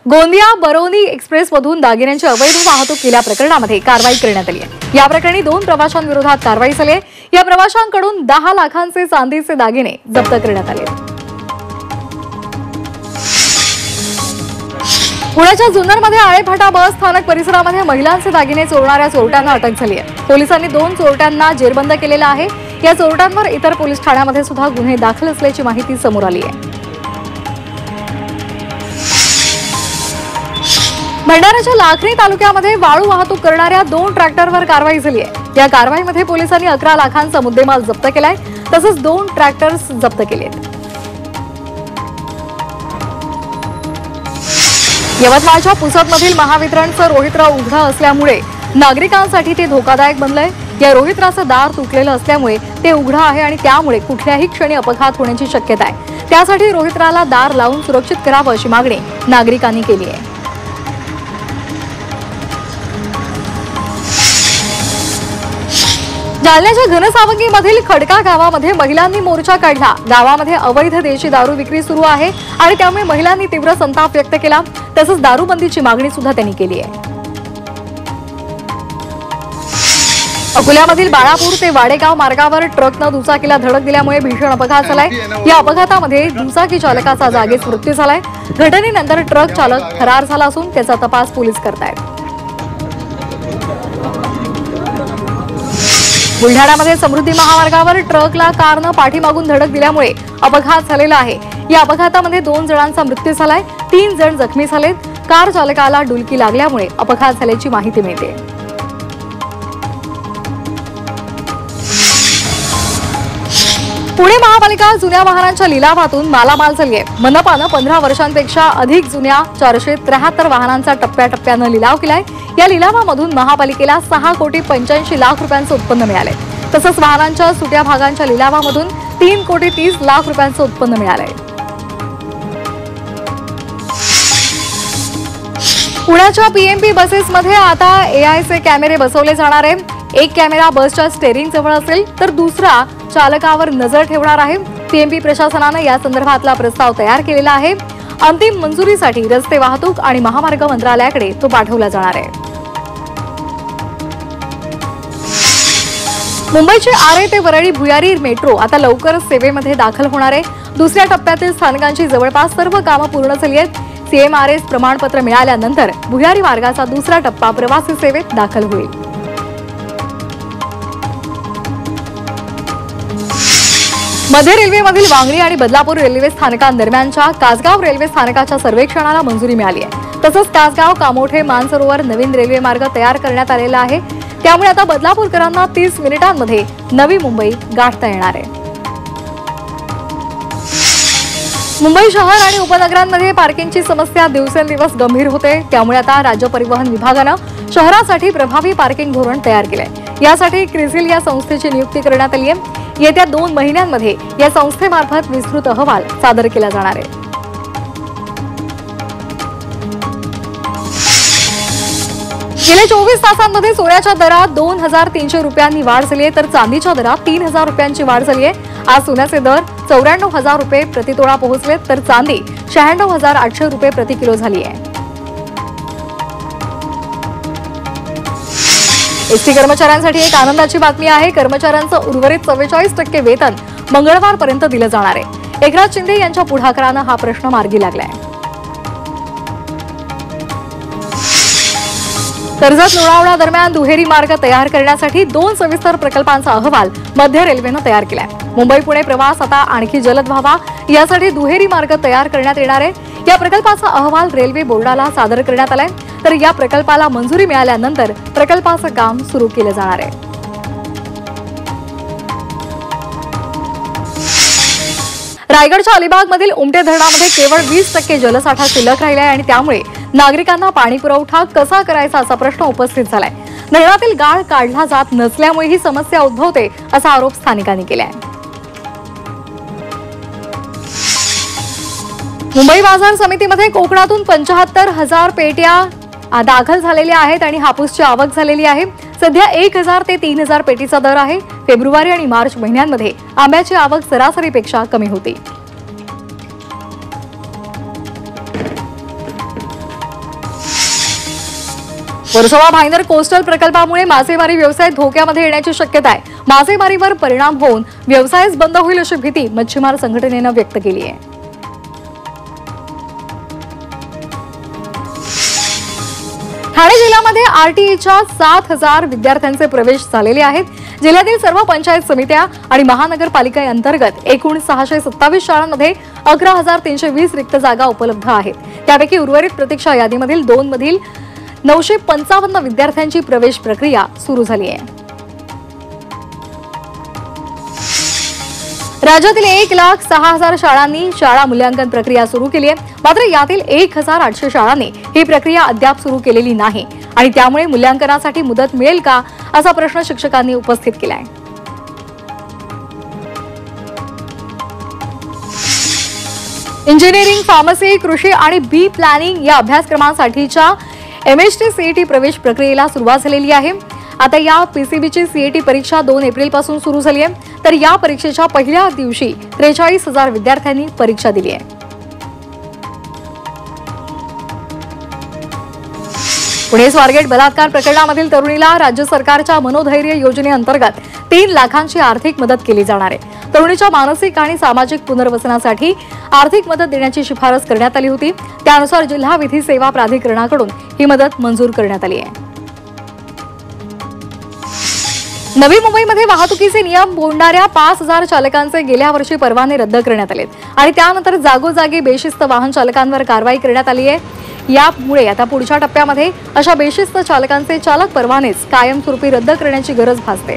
गोंदिया बरौनी एक्सप्रेसमधून दागिन्यांची अवैध वाहतूक केल्या प्रकरणामध्ये कारवाई करण्यात आली आहे। या प्रकरणी 2 प्रवाशांविरोधात कारवाई झाली आहे। या प्रवाशांकडून 10 लाखांचे चांदीचे दागिने जप्त करण्यात आले। पुण्याच्या जुन्नरमध्ये आळेफाटा बस स्थानक परिसरामध्ये महिलांचे दागिने चोरणाऱ्या चोरट्यांना अटक झाली आहे। पोलिसांनी 2 चोरट्यांना जेरबंद केलेला आहे। या चोरट्यांवर इतर पोलीस ठाण्यामध्ये सुद्धा गुन्हे दाखल असल्याची माहिती समोर आली आहे। भंडाऱ्याच्या लाखनी तालुक्यामध्ये वाळू वाहतूक करणाऱ्या 2 ट्रॅक्टरवर कारवाई झाली आहे। या कारवाईमध्ये पोलिसांनी 11 लाखांचा मुद्देमाल जप्त केलाय, तसंच 2 ट्रॅक्टर्स जप्त केलेत। यवतमाळच्या पुसदमधील महावितरणचं रोहित्राव उघडं असल्यामुळे नागरिकांसाठी ते धोकादायक बनलंय। या रोहित्राचं दार तुटलेलं असल्यामुळे ते उघडं आहे आणि त्यामुळे कुठल्याही क्षणी अपघात होण्याची शक्यता आहे। त्यासाठी रोहित्राला दार लावून सुरक्षित करावं अशी मागणी नागरिकांनी केली आहे। जालन्याच्या घनसावंगीमधील खडका गावामध्ये महिलांनी मोर्चा काढला। गावामध्ये अवैध देशी दारू विक्री सुरू आहे आणि त्यामुळे महिलांनी तीव्र संताप व्यक्त केला। तसंच दारूबंदीची मागणी सुद्धा त्यांनी केली आहे। अकोल्यामधील बाळापूर ते वाडेगाव मार्गावर ट्रकनं दुचाकीला धडक दिल्यामुळे भीषण अपघात झालाय। या अपघातामध्ये दुचाकी चालकाचा जागीच मृत्यू झालाय। घटनेनंतर ट्रक चालक फरार झाला असून त्याचा तपास पोलीस करतायत। बुलढाण्यामध्ये समृद्धी महामार्गावर ट्रकला कारनं पाठीमागून धडक दिल्यामुळे अपघात झालेला आहे। या अपघातामध्ये 2 जणांचा मृत्यू झालाय, 3 जण जखमी झालेत। कार चालकाला डुलकी लागल्यामुळे अपघात झाल्याची माहिती मिळते। पुणे महापालिका जुन्या वाहनांच्या लिलावातून मालामाल झाली आहे। मनपानं 15 वर्षांपेक्षा अधिक जुन्या 473 वाहनांचा टप्प्याटप्प्यानं लिलाव केलाय। या लिलावामधून महापालिकेला 6,85,00,000 रुपयांचं उत्पन्न मिळाले। तसंच वाहनांच्या सुट्या भागांच्या लिलावामधून 3,30,00,000 रुपयांचं उत्पन्न मिळालंय। पुण्याच्या पीएमपी बसेसमध्ये आता एआयचे कॅमेरे बसवले जाणार आहे। एक कॅमेरा बसच्या स्टेअरिंग जवळ असेल तर दुसरा चालकावर नजर ठेवणार आहे। पीएमपी प्रशासनानं या संदर्भातला प्रस्ताव तयार केलेला आहे। अंतिम मंजुरीसाठी रस्ते वाहतूक आणि महामार्ग मंत्रालयाकडे तो पाठवला जाणार आहे। मुंबईची आरे ते वरळी भुयारी मेट्रो आता लवकरच सेवेमध्ये दाखल होणार आहे। दुसऱ्या टप्प्यातील स्थानकांची जवळपास सर्व कामं पूर्ण झाली आहेत। सीएमआरएस प्रमाणपत्र मिळाल्यानंतर भुयारी मार्गाचा दुसरा टप्पा प्रवासी सेवेत दाखल होईल। मध्य रेल्वेमधील वांगणी आणि बदलापूर रेल्वे स्थानकांदरम्यानच्या कासगाव रेल्वे स्थानकाच्या सर्वेक्षणाला मंजुरी मिळाली आहे। तसंच कासगाव कामोठे मानसरोवर नवीन रेल्वे मार्ग तयार करण्यात आलेला आहे। त्यामुळे आता बदलापूरकरांना 30 मिनिटांमध्ये नवी मुंबई गाठता येणार आहे। मुंबई शहर आणि उपनगरांमध्ये पार्किंगची समस्या दिवसेंदिवस गंभीर होते। त्यामुळे आता राज्य परिवहन विभागानं शहरासाठी प्रभावी पार्किंग धोरण तयार केलंय। यासाठी क्रिसिल या संस्थेची नियुक्ती करण्यात आली आहे। येत्या 2 महिन्यांमध्ये या संस्थेमार्फत विस्तृत अहवाल सादर केला जाणार आहे। गेल्या 24 तासांमध्ये सोन्याच्या दरात 2,300 रुपयांनी वाढ झाली आहे, तर चांदीच्या दरात 3,000 रुपयांची वाढ झाली आहे। आज सोन्याचे दर 94,000 रुपये प्रतितोळा पोहोचले, तर चांदी 96,800 रुपये प्रति किलो झाली आहे। एसटी कर्मचाऱ्यांसाठी एक आनंदाची बातमी आहे। कर्मचाऱ्यांचं उर्वरित 44% वेतन मंगळवारपर्यंत दिलं जाणार आहे। एकनाथ शिंदे यांच्या पुढाकारानं हा प्रश्न मार्गी लागलाय। कर्जत लोणावळा दरम्यान दुहेरी मार्ग तयार करण्यासाठी 2 सविस्तर प्रकल्पांचा अहवाल मध्य रेल्वेनं तयार केलाय। मुंबई पुणे प्रवास आता आणखी जलद व्हावा यासाठी दुहेरी मार्ग तयार करण्यात येणार आहे। या प्रकल्पाचा अहवाल रेल्वे बोर्डाला सादर करण्यात आलाय, तर या प्रकल्पाला मंजुरी मिळाल्यानंतर प्रकल्पाचं काम सुरू केलं जाणार आहे। रायगडच्या अलिबागमधील उमटे धरणामध्ये केवळ 20% जलसाठा शिल्लक राहिलाय आणि त्यामुळे नागरिकांना पाणी पुरवठा कसा करायचा असा प्रश्न उपस्थित झालाय। धरणातील गाळ काढला जात नसल्यामुळे ही समस्या उद्भवते असा आरोप स्थानिकांनी केलाय। मुंबई बाजार समितीमध्ये कोकणातून 75,000 पेट्या दाखल झालेल्या आहेत आणि हापूसची आवक झालेली आहे। सध्या 1,000 ते 3,000 पेटीचा दर आहे। फेब्रुवारी आणि मार्च महिन्यांमध्ये आंब्याची आवक सरासरीपेक्षा कमी होती। वर्सोवा भाईंदर कोस्टल प्रकल्पामुळे मासेमारी व्यवसाय धोक्यामध्ये येण्याची शक्यता आहे. मासेमारीवर परिणाम होऊन व्यवसायच बंद होईल अशी भीती मच्छीमार संघटनेने व्यक्त केली आहे. ठाणे जिल्ह्यामध्ये आरटीईच्या 7,000 विद्यार्थ्यांचे प्रवेश झालेले आहेत. जिल्ह्यातील सर्व पंचायत समित्या आणि महानगरपालिकेअंतर्गत एकूण 627 शाळांमध्ये 11,320 रिक्त जागा उपलब्ध आहेत. त्यापैकी उर्वरित प्रतीक्षा यादीमधील 2 मधील 955 विद्यार्थ्यांची प्रवेश प्रक्रिया सुरू झाली आहे. राज्यातील 1,06,000 शाळांनी शाळा मूल्यांकन प्रक्रिया सुरू केली आहे. मात्र यातील 1,800 शाळांनी ही प्रक्रिया अद्याप सुरू केलेली नाही आणि त्यामुळे मूल्यांकनासाठी मुदत मिळेल का असा प्रश्न शिक्षकांनी उपस्थित केला आहे. इंजिनिअरिंग, फार्मसी, कृषी आणि बी प्लॅनिंग या अभ्यासक्रमांसाठीच्या MHT CET प्रवेश प्रक्रियेला सुरुवात झालेली आहे. आता या PCBची CET परीक्षा 2 एप्रिलपासून सुरू झाली आहे. तर या परीक्षेच्या पहिल्या दिवशी 43,000 विद्यार्थ्यांनी परीक्षा दिली आहे. पुणे स्वारगेट बलात्कार प्रकरणामधील तरुणीला राज्य सरकारच्या मनोधैर्य योजनेअंतर्गत 3 लाखांची आर्थिक मदत केली जाणार आहे. तरुणीच्या मानसिक आणि सामाजिक पुनर्वसनासाठी आर्थिक मदत देण्याची शिफारस करण्यात आली होती. त्यानुसार जिल्हा विधी सेवा प्राधिकरणाकडून ही मदत मंजूर करण्यात आली आहे. नवी मुंबईमध्ये वाहतुकीचे नियम मोडणाऱ्या 5,000 चालकांचे गेल्या वर्षी परवाने रद्द करण्यात आले आणि त्यानंतर जागोजागी बेशिस्त वाहन चालकांवर कारवाई करण्यात आली आहे. यामुळे आता पुढच्या टप्प्यामध्ये अशा बेशिस्त चालकांचे चालक परवानेच कायमस्वरूपी रद्द करण्याची गरज भासते.